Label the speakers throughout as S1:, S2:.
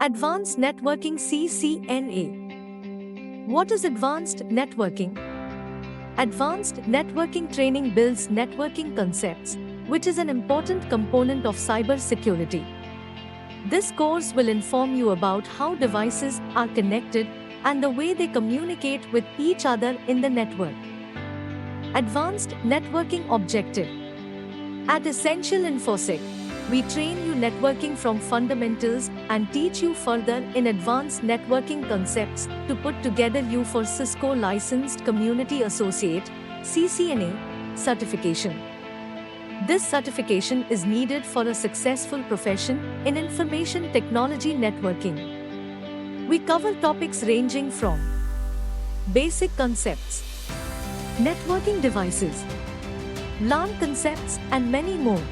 S1: Advanced Networking (CCNA). What is advanced networking? Advanced networking training builds networking concepts, which is an important component of cybersecurity. This course will inform you about how devices are connected and the way they communicate with each other in the network. Advanced networking objective. At Essential InfoSec, we train you networking from fundamentals and teach you further in advanced networking concepts to put together you for Cisco Licensed Community Associate (CCNA) certification. This certification is needed for a successful profession in information technology networking. We cover topics ranging from basic concepts, networking devices, LAN concepts, and many more.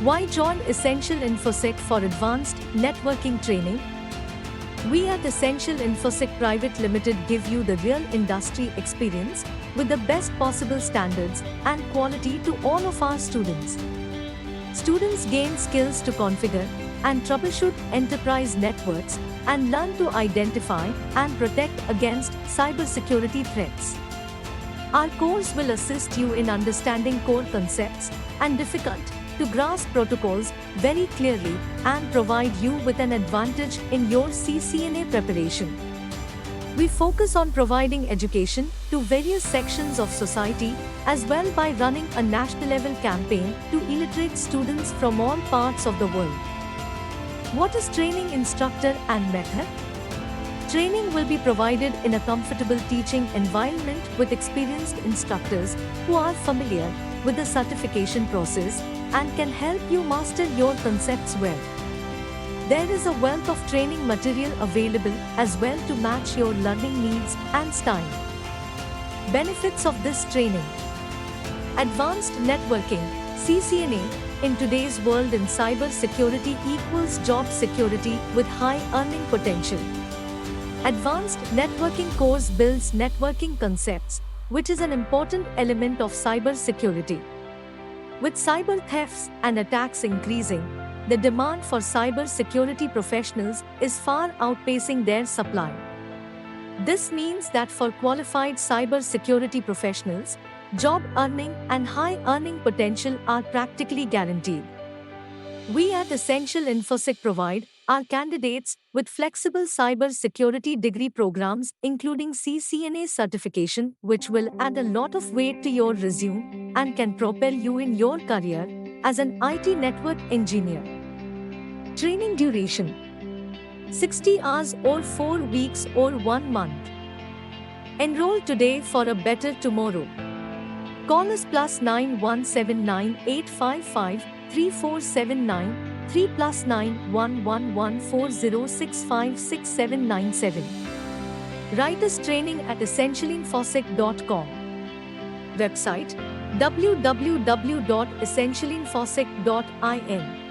S1: Why join Essential InfoSec for advanced networking training? We at Essential InfoSec Private Limited give you the real industry experience with the best possible standards and quality to all of our students. Students gain skills to configure and troubleshoot enterprise networks and learn to identify and protect against cybersecurity threats. Our course will assist you in understanding core concepts and difficult to grasp protocols very clearly and provide you with an advantage in your CCNA preparation. We focus on providing education to various sections of society as well by running a national level campaign to illiterate students from all parts of the world. What is training instructor and method? Training will be provided in a comfortable teaching environment with experienced instructors who are familiar with the certification process and can help you master your concepts well. There is a wealth of training material available as well to match your learning needs and style. Benefits of this training. Advanced networking, CCNA, in today's world in cyber security equals job security with high earning potential. Advanced networking course builds networking concepts, which is an important element of cyber security. With cyber thefts and attacks increasing, the demand for cyber security professionals is far outpacing their supply. This means that for qualified cyber security professionals, job earning and high earning potential are practically guaranteed. We at Essential InfoSec provide our candidates with flexible cyber security degree programs including CCNA certification, which will add a lot of weight to your resume and can propel you in your career as an IT network engineer. Training duration: 60 hours or 4 weeks or 1 month. Enroll today for a better tomorrow. Call us +9 179 855 3479 3 +9 111 4065 6797. Write us training at essentialinfosec.com. Website: www.essentialinfosec.in.